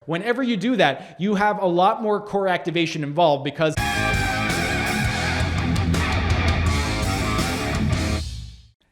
Whenever you do that, you have a lot more core activation involved because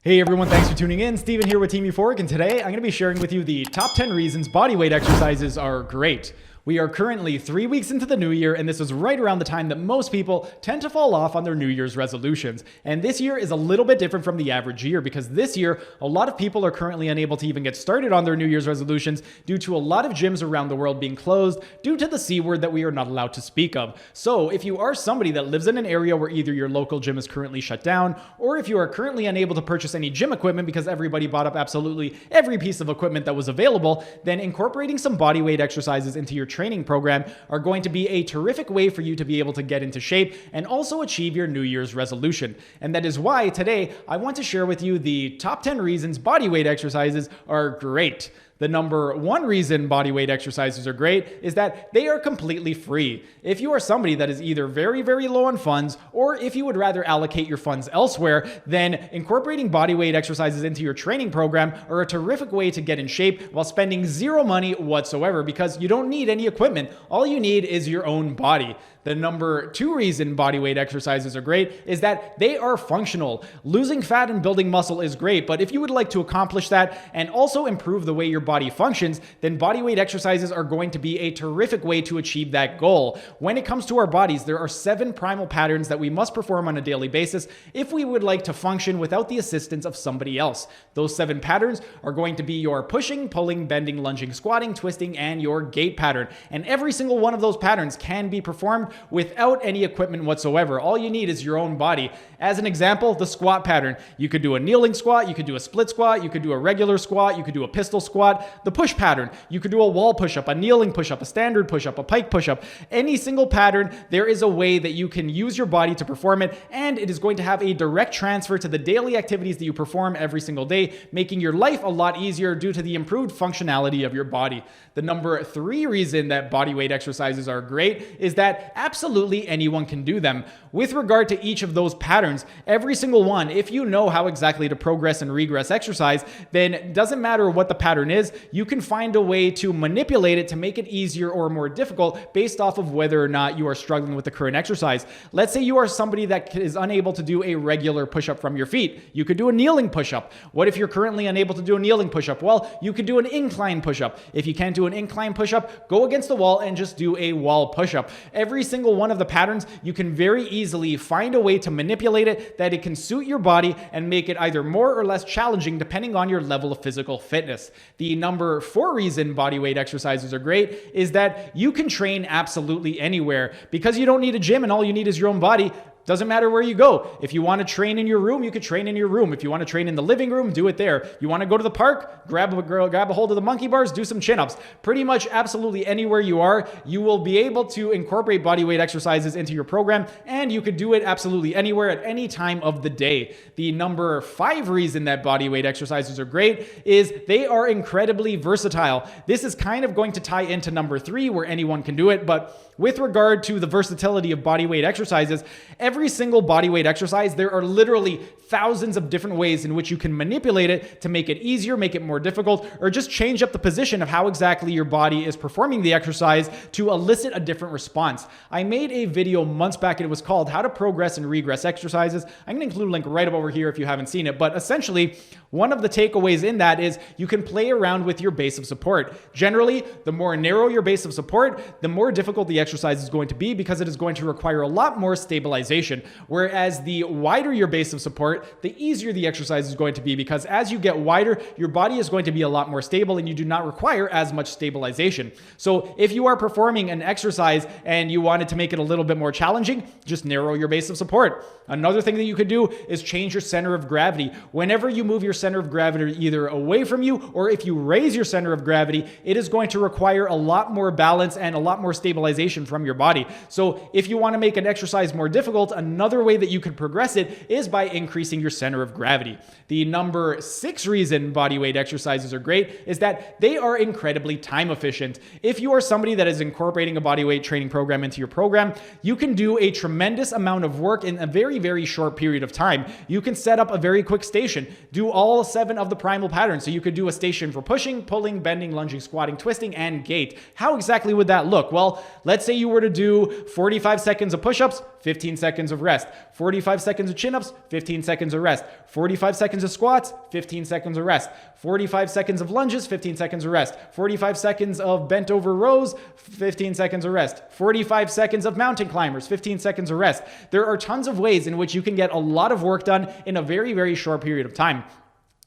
Hey everyone, thanks for tuning in. Steven here with Team Euphoric, and today I'm going to be sharing with you the top 10 reasons bodyweight exercises are great. We are currently 3 weeks into the new year, and this is right around the time that most people tend to fall off on their New Year's resolutions. And this year is a little bit different from the average year because this year, a lot of people are currently unable to even get started on their New Year's resolutions due to a lot of gyms around the world being closed due to the C word that we are not allowed to speak of. So if you are somebody that lives in an area where either your local gym is currently shut down, or if you are currently unable to purchase any gym equipment because everybody bought up absolutely every piece of equipment that was available, then incorporating some bodyweight exercises into your training program are going to be a terrific way for you to be able to get into shape and also achieve your New Year's resolution. And that is why today I want to share with you the top 10 reasons bodyweight exercises are great. The number one reason bodyweight exercises are great is that they are completely free. If you are somebody that is either very, very low on funds, or if you would rather allocate your funds elsewhere, then incorporating bodyweight exercises into your training program are a terrific way to get in shape while spending zero money whatsoever because you don't need any equipment. All you need is your own body. The number two reason bodyweight exercises are great is that they are functional. Losing fat and building muscle is great, but if you would like to accomplish that and also improve the way your body functions, then bodyweight exercises are going to be a terrific way to achieve that goal. When it comes to our bodies, there are 7 primal patterns that we must perform on a daily basis if we would like to function without the assistance of somebody else. Those 7 patterns are going to be your pushing, pulling, bending, lunging, squatting, twisting, and your gait pattern. And every single one of those patterns can be performed without any equipment whatsoever. All you need is your own body. As an example, the squat pattern. You could do a kneeling squat, you could do a split squat, you could do a regular squat, you could do a pistol squat. The push pattern, you could do a wall push-up, a kneeling push-up, a standard push-up, a pike push-up. Any single pattern, there is a way that you can use your body to perform it, and it is going to have a direct transfer to the daily activities that you perform every single day, making your life a lot easier due to the improved functionality of your body. The number 3 reason that bodyweight exercises are great is that absolutely anyone can do them. With regard to each of those patterns, every single one, if you know how exactly to progress and regress exercise, then it doesn't matter what the pattern is, you can find a way to manipulate it to make it easier or more difficult based off of whether or not you are struggling with the current exercise. Let's say you are somebody that is unable to do a regular push-up from your feet. You could do a kneeling push-up. What if you're currently unable to do a kneeling push-up? Well, you could do an incline push-up. If you can't do an incline push-up, go against the wall and just do a wall push-up. Every single one of the patterns, you can very easily find a way to manipulate it that it can suit your body and make it either more or less challenging depending on your level of physical fitness. The number 4 reason bodyweight exercises are great is that you can train absolutely anywhere because you don't need a gym and all you need is your own body. Doesn't matter where you go. If you want to train in your room, you could train in your room. If you want to train in the living room, do it there. You want to go to the park, grab a hold of the monkey bars, do some chin-ups. Pretty much absolutely anywhere you are, you will be able to incorporate bodyweight exercises into your program, and you could do it absolutely anywhere at any time of the day. The number 5 reason that bodyweight exercises are great is they are incredibly versatile. This is kind of going to tie into number 3 where anyone can do it, but with regard to the versatility of bodyweight exercises, every single bodyweight exercise, there are literally thousands of different ways in which you can manipulate it to make it easier, make it more difficult, or just change up the position of how exactly your body is performing the exercise to elicit a different response. I made a video months back and it was called How to Progress and Regress Exercises. I'm going to include a link right up over here if you haven't seen it, but essentially one of the takeaways in that is you can play around with your base of support. Generally, the more narrow your base of support, the more difficult the exercise is going to be because it is going to require a lot more stabilization. Whereas the wider your base of support, the easier the exercise is going to be because as you get wider, your body is going to be a lot more stable and you do not require as much stabilization. So if you are performing an exercise and you wanted to make it a little bit more challenging, just narrow your base of support. Another thing that you could do is change your center of gravity. Whenever you move your center of gravity either away from you or if you raise your center of gravity, it is going to require a lot more balance and a lot more stabilization from your body. So if you want to make an exercise more difficult, another way that you could progress it is by increasing your center of gravity. The number 6 reason bodyweight exercises are great is that they are incredibly time efficient. If you are somebody that is incorporating a bodyweight training program into your program, you can do a tremendous amount of work in a very, very short period of time. You can set up a very quick station, do all 7 of the primal patterns. So you could do a station for pushing, pulling, bending, lunging, squatting, twisting, and gait. How exactly would that look? Well, let's say you were to do 45 seconds of push-ups, 15 seconds of rest, 45 seconds of chin-ups, 15 seconds of rest, 45 seconds of squats, 15 seconds of rest, 45 seconds of lunges, 15 seconds of rest, 45 seconds of bent over rows, 15 seconds of rest, 45 seconds of mountain climbers, 15 seconds of rest. There are tons of ways in which you can get a lot of work done in a very, very short period of time.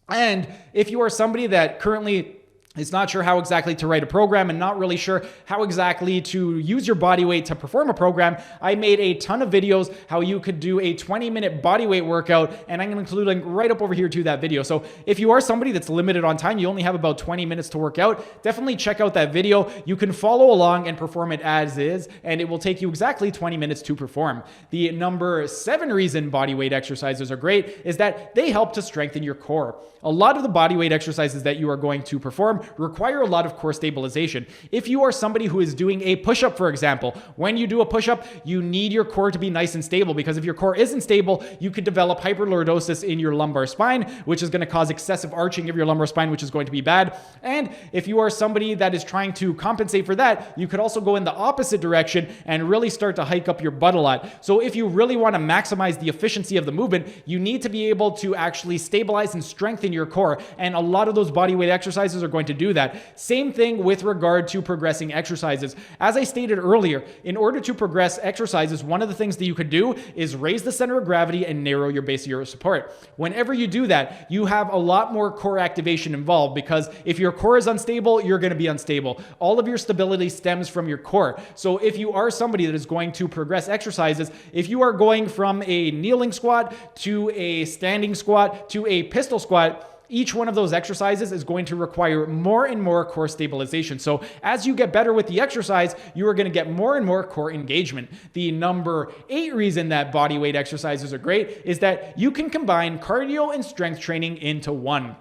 And if you are somebody that currently is not sure how exactly to write a program and not really sure how exactly to use your body weight to perform a program, I made a ton of videos how you could do a 20-minute body weight workout, and I'm going to include a link right up over here to that video. So if you are somebody that's limited on time, you only have about 20 minutes to work out, definitely check out that video. You can follow along and perform it as is, and it will take you exactly 20 minutes to perform. The number 7 reason body weight exercises are great is that they help to strengthen your core. A lot of the body weight exercises that you are going to perform require a lot of core stabilization. If you are somebody who is doing a push-up, for example, when you do a push-up, you need your core to be nice and stable, because if your core isn't stable, you could develop hyperlordosis in your lumbar spine, which is going to cause excessive arching of your lumbar spine, which is going to be bad. And if you are somebody that is trying to compensate for that, you could also go in the opposite direction and really start to hike up your butt a lot. So if you really want to maximize the efficiency of the movement, you need to be able to actually stabilize and strengthen your core. And a lot of those body weight exercises are going to do that. Same thing with regard to progressing exercises. As I stated earlier, in order to progress exercises, one of the things that you could do is raise the center of gravity and narrow your base of your support. Whenever you do that, you have a lot more core activation involved, because if your core is unstable, you're going to be unstable. All of your stability stems from your core. So if you are somebody that is going to progress exercises, if you are going from a kneeling squat to a standing squat to a pistol squat, each one of those exercises is going to require more and more core stabilization. So as you get better with the exercise, you are going to get more and more core engagement. The number 8 reason that body weight exercises are great is that you can combine cardio and strength training into one.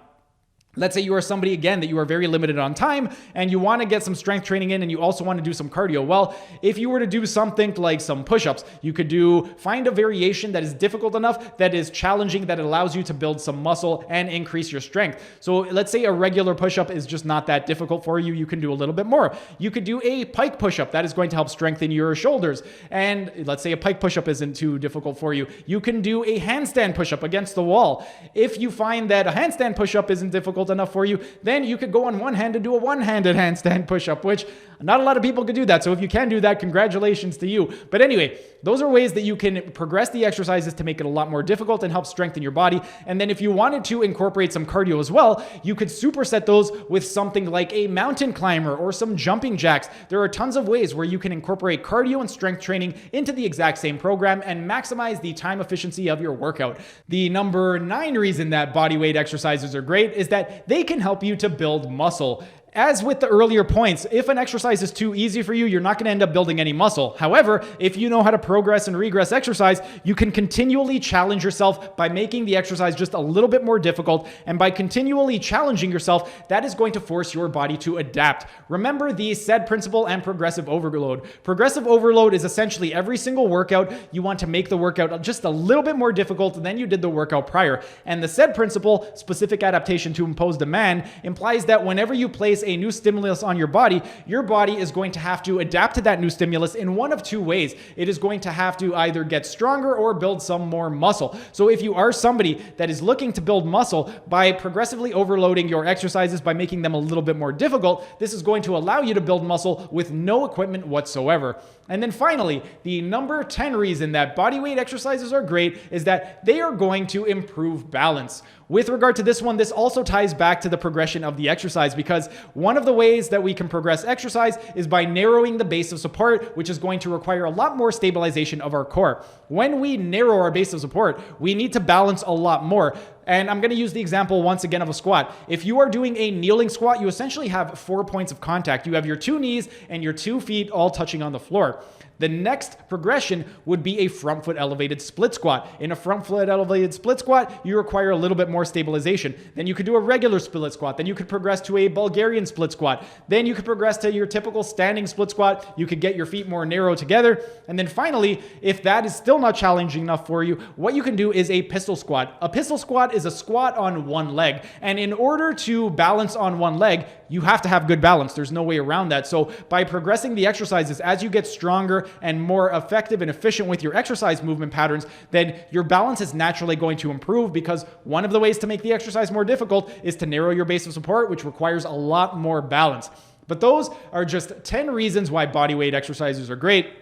Let's say you are somebody, again, that you are very limited on time and you want to get some strength training in and you also want to do some cardio. Well, if you were to do something like some push-ups, you could find a variation that is difficult enough, that is challenging, that allows you to build some muscle and increase your strength. So let's say a regular push-up is just not that difficult for you. You can do a little bit more. You could do a pike push-up. That is going to help strengthen your shoulders. And let's say a pike push-up isn't too difficult for you. You can do a handstand push-up against the wall. If you find that a handstand push-up isn't difficult enough for you, then you could go on one hand and do a one-handed handstand push-up, which not a lot of people could do that. So if you can do that, congratulations to you. But anyway, those are ways that you can progress the exercises to make it a lot more difficult and help strengthen your body. And then if you wanted to incorporate some cardio as well, you could superset those with something like a mountain climber or some jumping jacks. There are tons of ways where you can incorporate cardio and strength training into the exact same program and maximize the time efficiency of your workout. The number 9 reason that bodyweight exercises are great is that they can help you to build muscle. As with the earlier points, if an exercise is too easy for you, you're not going to end up building any muscle. However, if you know how to progress and regress exercise, you can continually challenge yourself by making the exercise just a little bit more difficult. And by continually challenging yourself, that is going to force your body to adapt. Remember the SAID principle and progressive overload. Progressive overload is essentially every single workout, you want to make the workout just a little bit more difficult than you did the workout prior. And the SAID principle, specific adaptation to imposed demand, implies that whenever you place a new stimulus on your body is going to have to adapt to that new stimulus in one of 2 ways. It is going to have to either get stronger or build some more muscle. So if you are somebody that is looking to build muscle, by progressively overloading your exercises, by making them a little bit more difficult, this is going to allow you to build muscle with no equipment whatsoever. And then finally, the number 10 reason that bodyweight exercises are great is that they are going to improve balance. With regard to this one, this also ties back to the progression of the exercise, because one of the ways that we can progress exercise is by narrowing the base of support, which is going to require a lot more stabilization of our core. When we narrow our base of support, we need to balance a lot more. And I'm going to use the example once again of a squat. If you are doing a kneeling squat, you essentially have 4 points of contact. You have your 2 knees and your 2 feet all touching on the floor. The next progression would be a front foot elevated split squat. In a front foot elevated split squat, you require a little bit more stabilization. Then you could do a regular split squat. Then you could progress to a Bulgarian split squat. Then you could progress to your typical standing split squat. You could get your feet more narrow together. And then finally, if that is still not challenging enough for you, what you can do is a pistol squat. A pistol squat is a squat on one leg. And in order to balance on one leg, you have to have good balance. There's no way around that. So by progressing the exercises, as you get stronger and more effective and efficient with your exercise movement patterns, then your balance is naturally going to improve, because one of the ways to make the exercise more difficult is to narrow your base of support, which requires a lot more balance. But those are just 10 reasons why bodyweight exercises are great.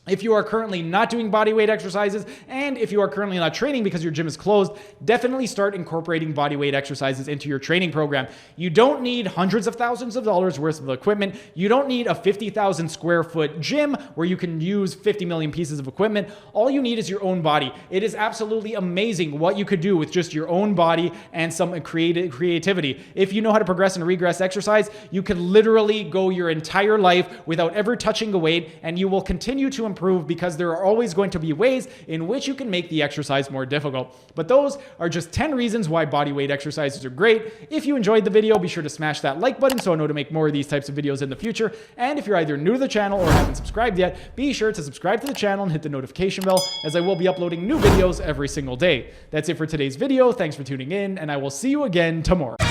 If you are currently not doing bodyweight exercises, and if you are currently not training because your gym is closed, definitely start incorporating bodyweight exercises into your training program. You don't need hundreds of thousands of dollars worth of equipment. You don't need a 50,000 square foot gym where you can use 50 million pieces of equipment. All you need is your own body. It is absolutely amazing what you could do with just your own body and some creativity. If you know how to progress and regress exercise, you could literally go your entire life without ever touching a weight, and you will continue to improve, because there are always going to be ways in which you can make the exercise more difficult. But those are just 10 reasons why bodyweight exercises are great. If you enjoyed the video, be sure to smash that like button so I know to make more of these types of videos in the future. And if you're either new to the channel or haven't subscribed yet, be sure to subscribe to the channel and hit the notification bell, as I will be uploading new videos every single day. That's it for today's video. Thanks for tuning in, and I will see you again tomorrow.